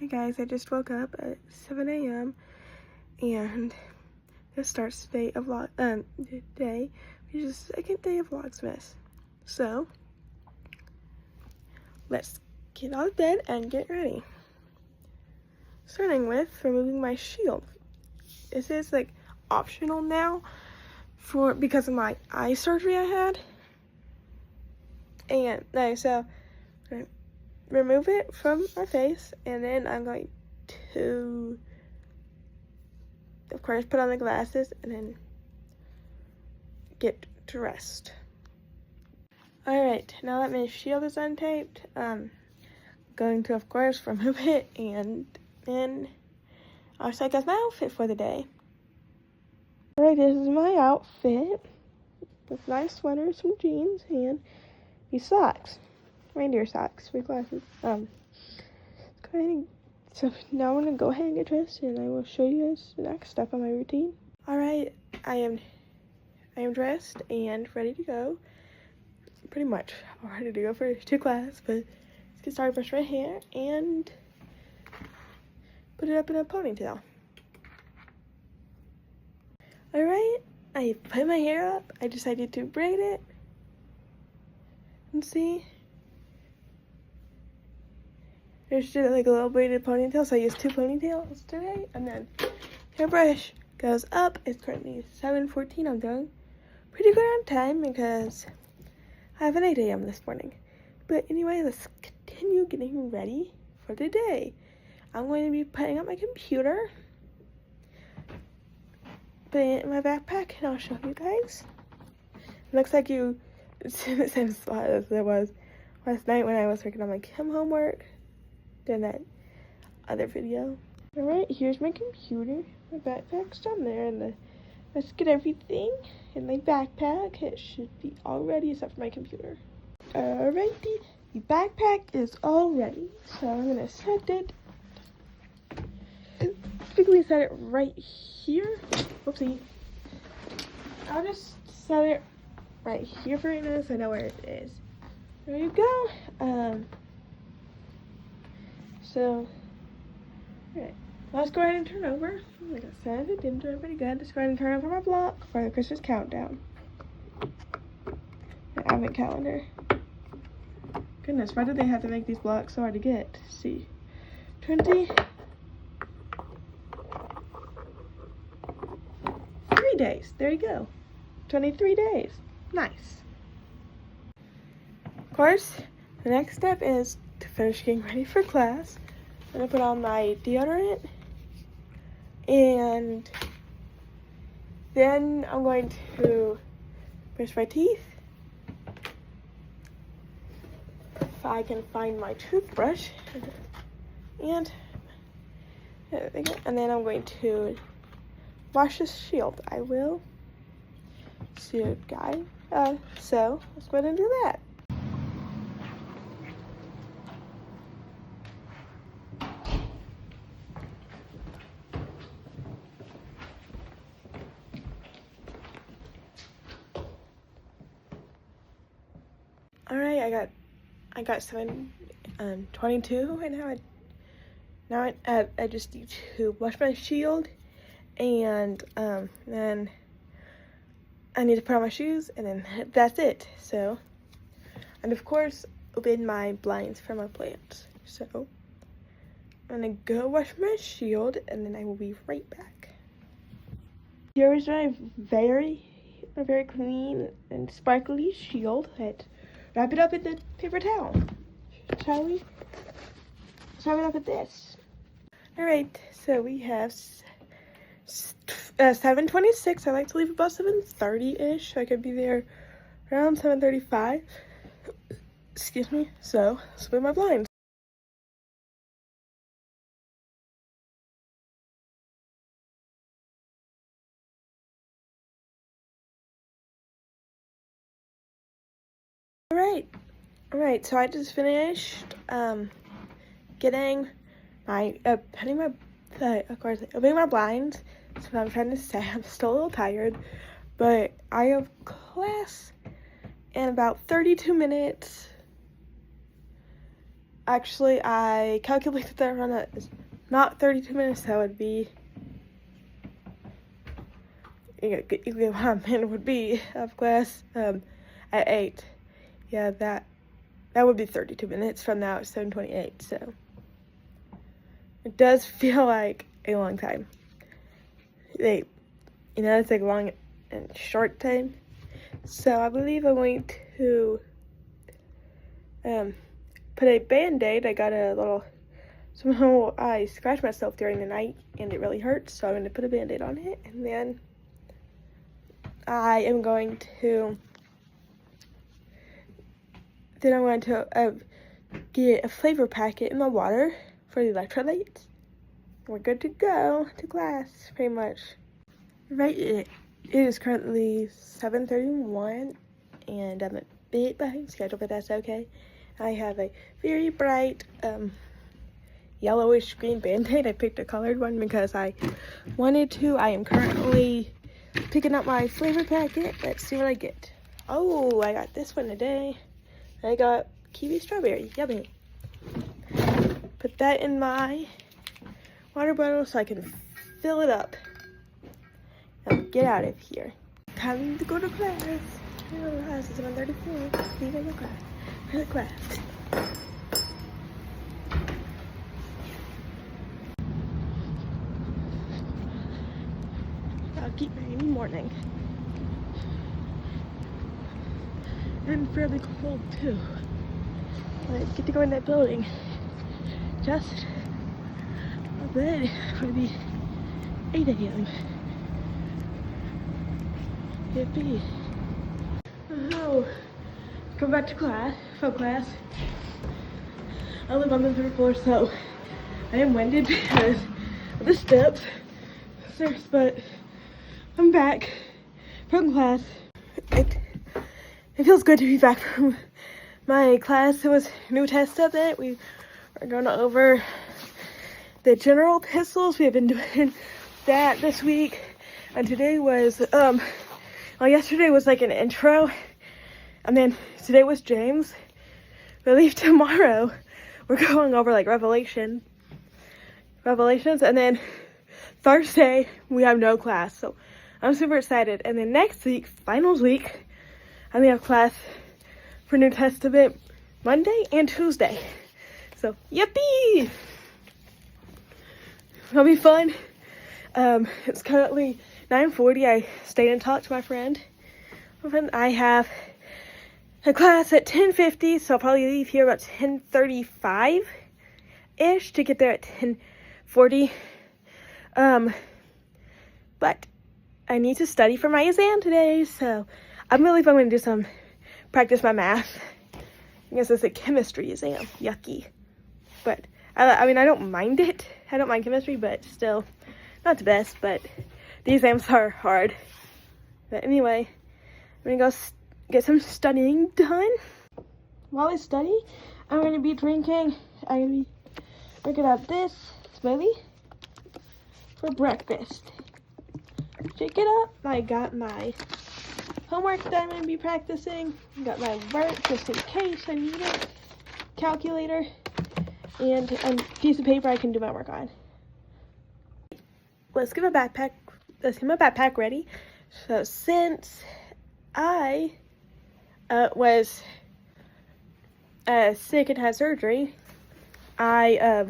Hey guys, I just woke up at 7 a.m. and this starts today of today, which is the second day of Vlogmas. So let's get out of bed and get ready. Starting with removing my shield. This is like optional now because of my eye surgery I had. And so remove it from my face, and then I'm going to, of course, put on the glasses and then get to rest. Alright, now that my shield is untaped, I'm going to, of course, remove it, and then I'll check out my outfit for the day. Alright, this is my outfit with nice sweater, some jeans, and these socks. Reindeer socks with glasses. So now I'm gonna go ahead and get dressed, and I will show you guys the next step on my routine. Alright, I am dressed and ready to go. Pretty much ready to go to class, but let's get started. Brush my hair and put it up in a ponytail. Alright, I put my hair up. I decided to braid it. And see, there's just like a little braided ponytail, so I used 2 ponytails today. And then hairbrush goes up. It's currently 7:14. I'm doing pretty good on time because I have an 8 a.m. this morning. But anyway, let's continue getting ready for the day. I'm going to be putting up my computer, putting it in my backpack, and I'll show you guys. It looks like it's in the same spot as it was last night when I was working on my chem homework, doing that other video. Alright, here's my computer. My backpack's down there, and let's get everything in my backpack. It should be all ready except for my computer. Alrighty, the backpack is all ready, so I'm gonna set it. Typically set it right here. Whoopsie. I'll just set it right here for right now so I know where it is. There you go. So, alright. Let's go ahead and turn over. Like I said, it didn't do pretty good. Let's go ahead and turn over my block for the Christmas countdown. The advent calendar. Goodness, why did they have to make these blocks so hard to get? Let's see. 23 days. There you go. 23 days. Nice. Of course, the next step is to finish getting ready for class. I'm gonna put on my deodorant, and then I'm going to brush my teeth. If I can find my toothbrush, and then I'm going to wash the shield. I will. So, guys, so let's go ahead and do that. Alright, I got 7:22 and now I just need to wash my shield, and then I need to put on my shoes, and then that's it. So, and of course, open my blinds for my plants. So, I'm gonna go wash my shield, and then I will be right back. Here is my very clean and sparkly shield. Let's wrap it up in the paper towel, shall we? Let's wrap it up with this. Alright, so we have 7:26. I like to leave about 7:30-ish, so I could be there around 7:35. Excuse me. So, let's put my blinds. Alright, so I just finished getting my opening my blinds. So I'm trying to say I'm still a little tired, but I have class in about 32 minutes. actually, I calculated that run is not 32 minutes. That would be, you know, 1 minute would be of class at 8. Yeah, that would be 32 minutes. From now it's 7:28, so it does feel like a long time. You know, it's like long and short time. So I believe I'm going to put a band-aid. I got a little, somehow I scratched myself during the night and it really hurts, so I'm going to put a band-aid on it, and then I am going to get a flavor packet in my water for the electrolytes. We're good to go to class, pretty much. Right, it is currently 7:31, and I'm a bit behind schedule, but that's okay. I have a very bright yellowish green band-aid. I picked a colored one because I wanted to. I am currently picking up my flavor packet. Let's see what I get. Oh, I got this one today. I got kiwi strawberry. Yummy. Put that in my water bottle so I can fill it up. Now get out of here. Time to go to class. It's 7:34. Leaving the class. For the class. I'll keep rainy morning. And fairly cold too. I get to go in that building just a bit for the 8 a.m. Yippee. Oh, go back to class, from class. I live on the 3rd floor, so I am winded because of the steps. But I'm back from class. It feels good to be back from my class. It was new test update. We are going over the general pistols. We have been doing that this week, and today was well, yesterday was like an intro, and then today was James. We leave tomorrow. We're going over like Revelations, and then Thursday we have no class, so I'm super excited. And then next week, finals week, and we have class for New Testament Monday and Tuesday. So, yippee! It'll be fun. It's currently 9:40. I stayed in touch with my friend. I have a class at 10:50, so I'll probably leave here about 10:35-ish to get there at 10:40. But I need to study for my exam today, so I believe I'm going to do some practice my math. I guess it's a chemistry exam. Yucky. But, I mean, I don't mind it. I don't mind chemistry, but still, not the best. But the exams are hard. But anyway, I'm going to go get some studying done. While I study, I'm going to be drinking out this smoothie for breakfast. Check it out. I got my homework that I'm going to be practicing. Got my work just in case I need it. Calculator. And a piece of paper I can do my work on. Let's get my backpack ready. So since I was sick and had surgery, I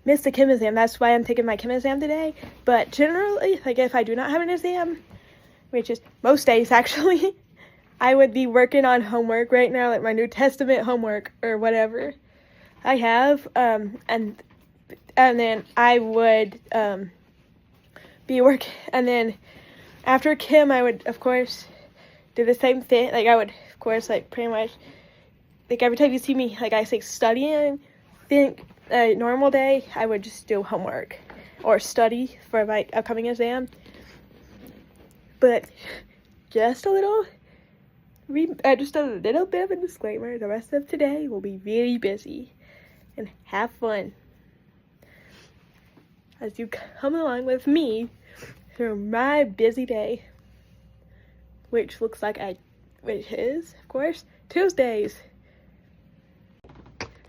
missed the chem exam. That's why I'm taking my chem exam today. But generally, like if I do not have an exam, which is most days actually, I would be working on homework right now, like my New Testament homework or whatever I have, and then I would be working, and then after chem I would of course do the same thing. Like I would of course like pretty much like every time you see me like I say studying, think a normal day I would just do homework or study for my upcoming exam. But just a little bit of a disclaimer, the rest of today will be very busy and have fun as you come along with me through my busy day, which is, of course, Tuesdays.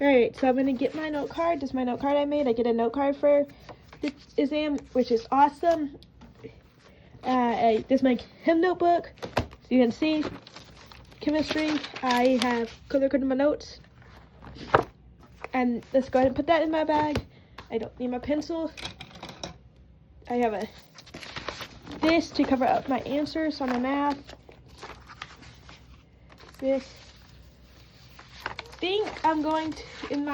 Alright, so I'm going to get my note card. This is my note card I made. I get a note card for this exam, which is awesome. This is my chem notebook. So you can see, chemistry, I have color-coded my notes. And let's go ahead and put that in my bag. I don't need my pencil. I have this to cover up my answers on my math. This. I think I'm going to I'm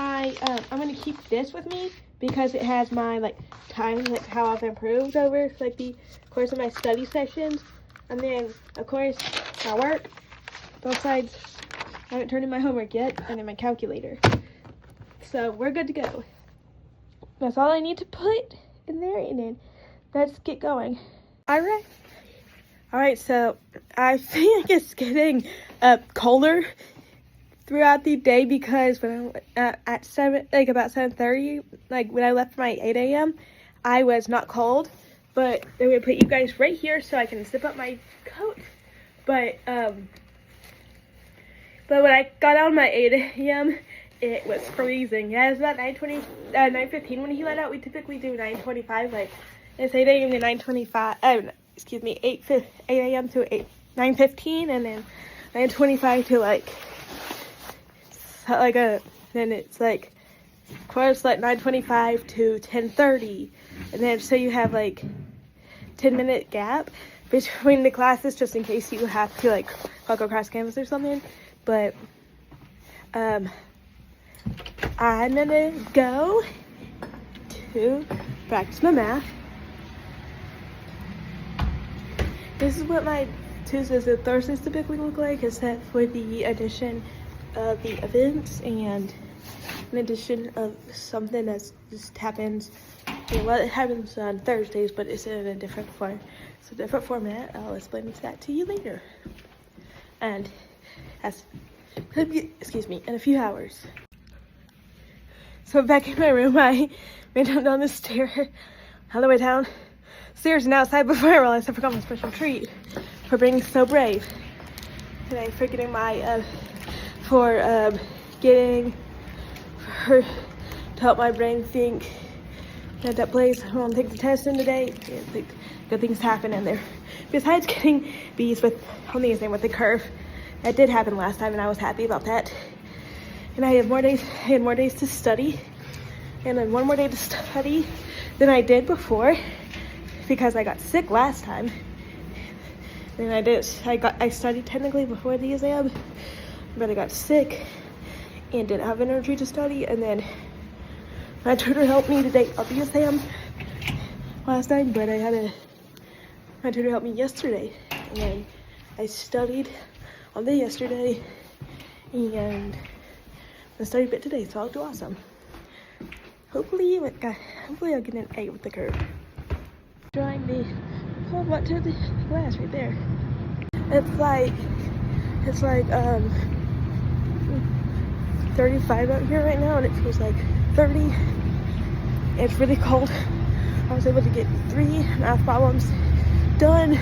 going to keep this with me because it has my like time, like how I've improved over like the course of my study sessions, and then of course my work. Both sides. I haven't turned in my homework yet, and then my calculator. So we're good to go. That's all I need to put in there, and then let's get going. Alright, so I think it's getting colder throughout the day because when I at about 7:30, like when I left my 8 a.m., I was not cold. But I'm gonna put you guys right here so I can zip up my coat. But when I got out of my 8 a.m., it was freezing. Yeah, it was about 9:15 when he let out. We typically do 9:25, like it's 8 a.m. to 9:25. Excuse me, 8 a.m. to 9:15, and then 9:25 to then it's like, of course, like 9:25 to 10:30, and then so you have like 10-minute gap between the classes just in case you have to like walk across campus or something. But I'm gonna go to practice my math. This is what my Tuesdays and Thursdays typically look like, except for the addition of the events and an addition of something that just happens. Well, it happens on Thursdays, but it's in a different form. It's a different format. I'll explain that to you later. And excuse me, in a few hours. So back in my room, I ran down the stair all the way down stairs and outside before I realized I forgot my special treat for being so brave. And I forgetting my to help my brain think at that place. I won't take the test in today. Good things happen in there. Besides getting B's on the exam with the curve, that did happen last time, and I was happy about that. And I had more days to study, and then one more day to study than I did before because I got sick last time. And I studied technically before the exam, but I got sick and didn't have energy to study. And then my tutor helped me today on the exam last time, but my tutor helped me yesterday, and then I studied on the yesterday, and I studied a bit today, so I'll do awesome. Hopefully I'll get an A with the curve. Drawing the whole bunch of the glass right there. It's like 35 out here right now, and it feels like 30. It's really cold. I was able to get 3 math problems done.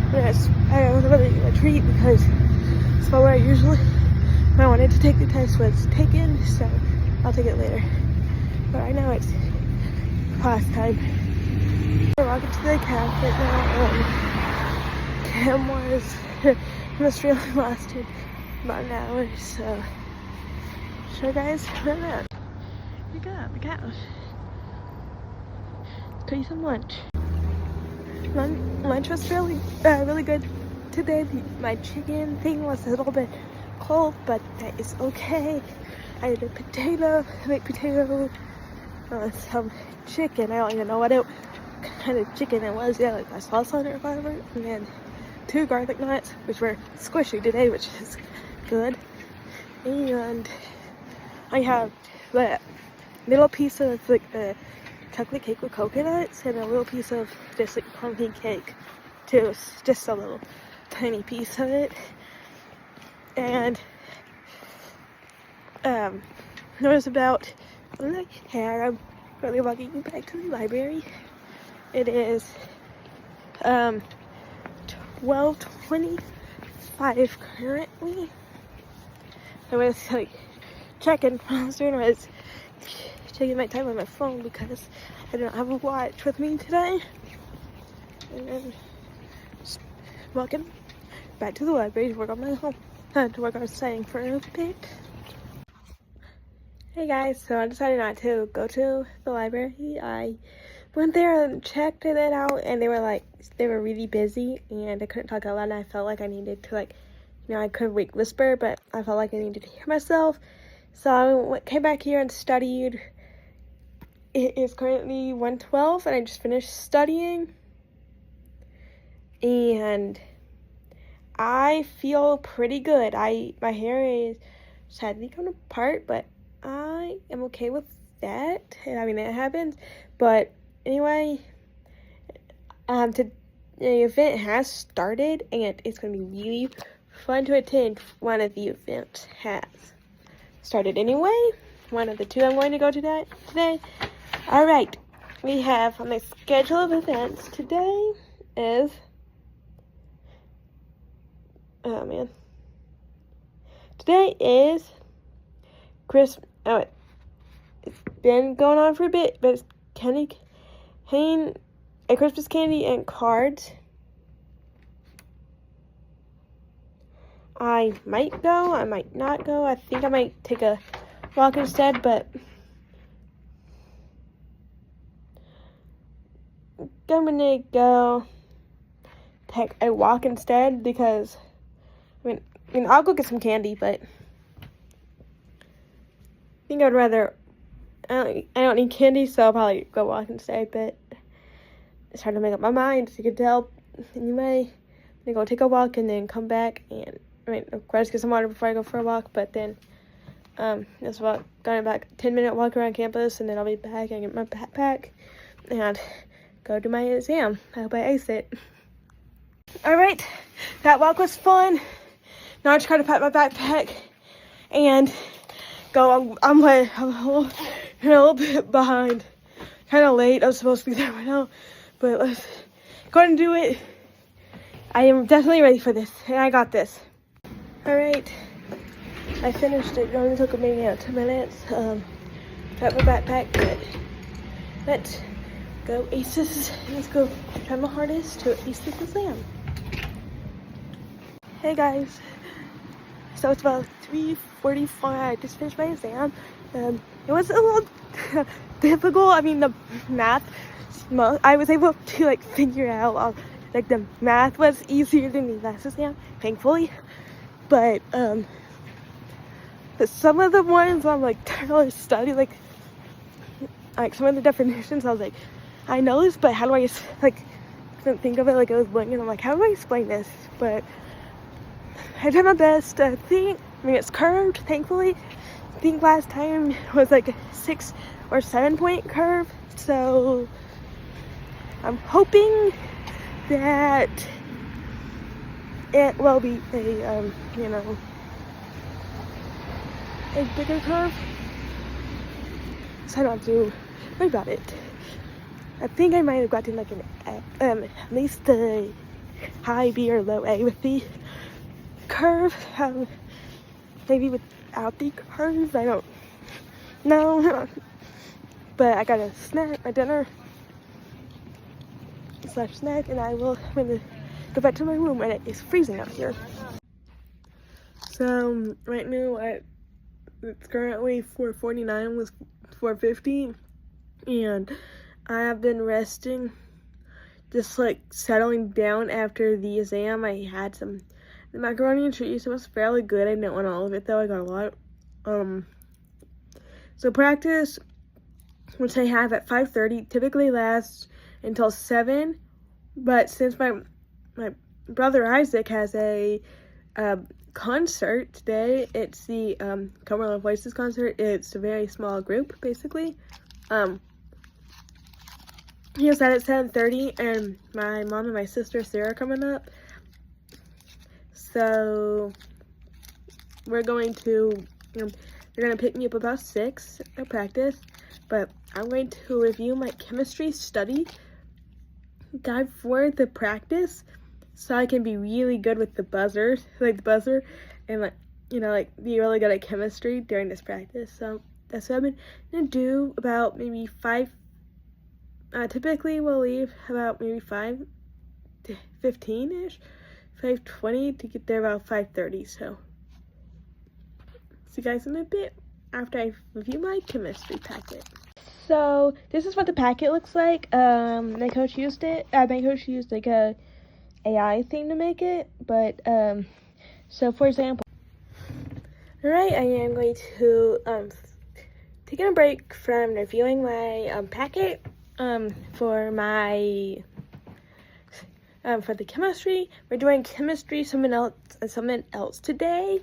I was really a treat because it's not where I wanted to take the test was taken, so I'll take it later. But right now it's class time. We're walking to the camp right now. Chem chemistry only lasted about an hour, so show guys run out. We got the couch. Cook you some lunch. Lunch was really good today. My chicken thing was a little bit cold, but that is okay. I had a baked potato, some chicken. I don't even know what kind of chicken it was. Yeah, like my sauce on it or whatever. And then 2 garlic nuts, which were squishy today, which is good. And I have a little piece of like chocolate cake with coconuts and a little piece of just like pumpkin cake too. Just a little tiny piece of it. And it was about I'm really walking back to the library. It is 12:25 currently. It was like checking. What I was doing was checking my time on my phone because I don't have a watch with me today. And then just walking back to the library to work on my home, to work on studying for a bit. Hey guys, so I decided not to go to the library. I went there and checked it out, and they were really busy, and I couldn't talk out loud, and I felt like I needed to, like, you know, I could whisper, but I felt like I needed to hear myself. So I came back here and studied. It is currently 1:12, and I just finished studying. And I feel pretty good. My hair is sadly coming apart, but I am okay with that. I mean, it happens. But anyway, the event has started, and it's going to be really fun to attend. One of the events has started anyway. One of the two I'm going to go to today. All right, we have on the schedule of events today is, oh man, today is Christmas. Oh, it's been going on for a bit, but it's a Christmas candy and cards. I might go, I might not go. I think I might take a walk instead, but I'm gonna go take a walk instead because I mean I'll go get some candy, but I think I'd rather, I don't need candy, so I'll probably go walk instead, but it's hard to make up my mind, so you can tell. Anyway, I'm gonna go take a walk and then come back, and of course get some water before I go for a walk, but then just going back 10-minute walk around campus, and then I'll be back and get my backpack and go do my exam. I hope I ace it. Alright, that walk was fun. Now I just gotta pack my backpack and go. I'm a little bit behind. Kind of late. I was supposed to be there right now, but let's go ahead and do it. I am definitely ready for this, and I got this. Alright, I finished it. It only took maybe 10 minutes. Got my backpack, but let's go ace this. Let's go try my hardest to ace this exam. Hey guys, so it's about 3:45. I just finished my exam. It was a little difficult. I mean, the math, I was able to like figure out, like the math was easier than the last exam, thankfully. But some of the ones I'm like trying to study, like some of the definitions, I was like, I know this, but how do I couldn't think of it, like it was blank, and I'm like, how do I explain this? But I tried my best. I mean, it's curved, thankfully. I think last time was like a 6 or 7 point curve, so I'm hoping that it will be a bigger curve, so I don't have to worry about it. I think I might have gotten like at least a high B or low A with the curve. Maybe without the curve, I don't know. But I got a snack, my dinner / snack, and I'm gonna go back to my room, and it is freezing out here. So right now it's currently 4:49, was 4:50, and I have been resting, just like settling down after the exam. I had the macaroni and cheese. It was fairly good. I didn't want all of it though. I got a lot. So practice, which I have at 5:30, typically lasts until 7. But since my brother Isaac has a concert today, it's the Cumberland Voices concert. It's a very small group, basically. He has that at 7:30, and my mom and my sister Sarah are coming up. So we're going to, they're going to pick me up about 6 at practice, but I'm going to review my chemistry study guide for the practice so I can be really good with the buzzer, and like you know, like be really good at chemistry during this practice. So that's what I've been gonna do. About maybe 5. Typically we'll leave about maybe 5:15ish, 5:20 to get there about 5:30. So see you guys in a bit after I review my chemistry packet. So this is what the packet looks like. My coach used it. My coach used like a AI thing to make it. But so for example, all right, I am going to taking a break from reviewing my packet for my for the chemistry. We're doing chemistry, something else today.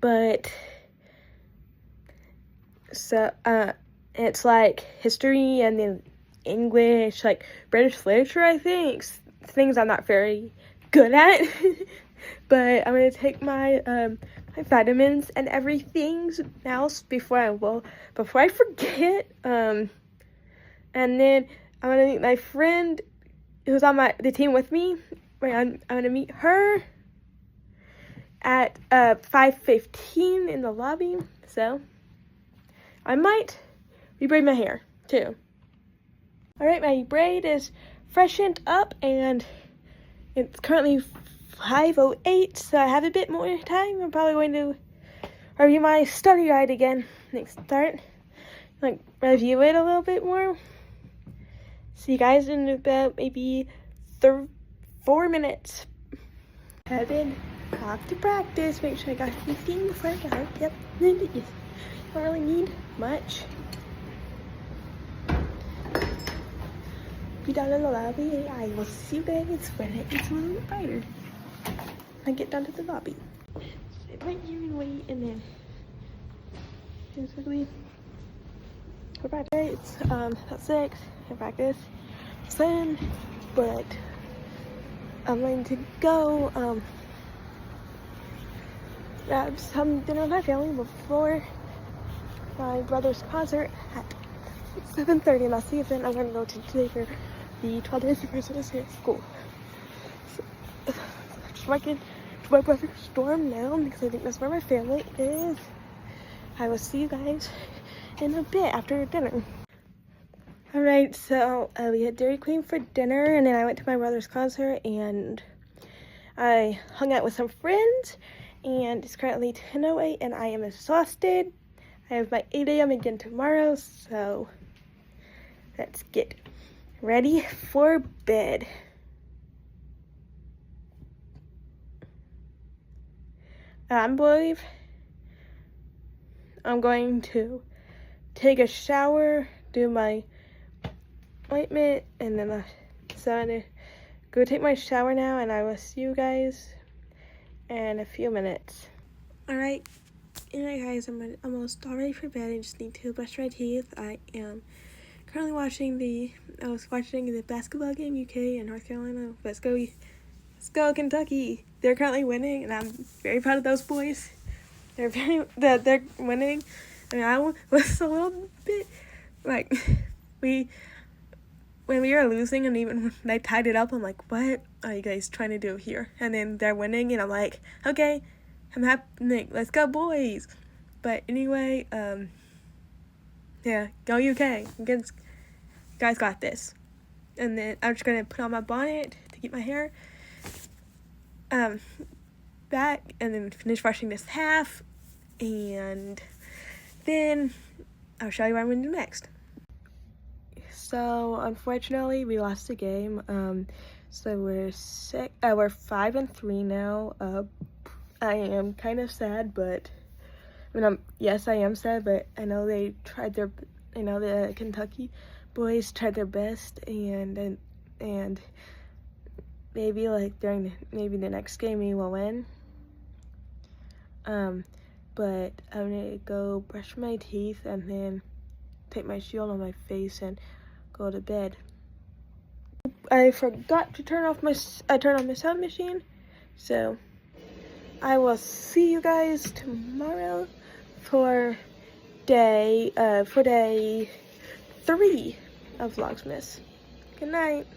But so it's like history and then English, like British literature, I think. Things I'm not very good at. But I'm gonna take my my vitamins and everything else before I forget. And then I'm gonna meet my friend who's on the team with me. I'm gonna meet her at 5:15 in the lobby. So I might rebraid my hair too. All right, my braid is freshened up and it's currently 5:08, so I have a bit more time. I'm probably going to review my study guide again. Next start, like review it a little bit more. See you guys in about maybe 4 minutes. Headed off to practice. Make sure I got everything before I go. Yep, don't really need much. Be down in the lobby. I will see you guys when it gets a little bit brighter. I get down to the lobby. Sit right here and wait, and then basically for practice. It's about 6 in practice. 7, but I'm going to go grab some dinner with my family before my brother's concert at 7:30, and I'll see if then I'm going to go to today for the 12 days before Sunday at school. So, just walking to my brother's dorm now because I think that's where my family is. I will see you guys in a bit after dinner. Alright, so we had Dairy Queen for dinner, and then I went to my brother's concert, and I hung out with some friends, and it's currently 10:08, and I am exhausted. I have my 8 a.m. again tomorrow, so let's get ready for bed. I believe I'm going to take a shower, do my ointment, and then so I'm gonna go take my shower now, and I will see you guys in a few minutes. Alright, guys, I'm almost all ready for bed. I just need to brush my teeth. I am currently watching the basketball game, UK and North Carolina. Let's go Kentucky. They're currently winning, and I'm very proud of those boys. They're winning. I mean, I was a little bit like when we were losing, and even when they tied it up, I'm like, what are you guys trying to do here? And then they're winning, and I'm like, okay, I'm happy. Let's go, boys. But anyway, yeah, go UK. You guys got this. And then I'm just gonna put on my bonnet to keep my hair back, and then finish brushing this half, and then I'll show you what I'm gonna do next. So unfortunately, we lost the game. So we're 5-3 now. I am kind of sad, but I mean, yes, I am sad, but I know they tried their. I know the Kentucky boys tried their best, and maybe like maybe the next game we will win. But I'm gonna go brush my teeth and then take my shield on my face and go to bed. I forgot to turn on my sound machine, so I will see you guys tomorrow for day 3 of Vlogmas. Good night.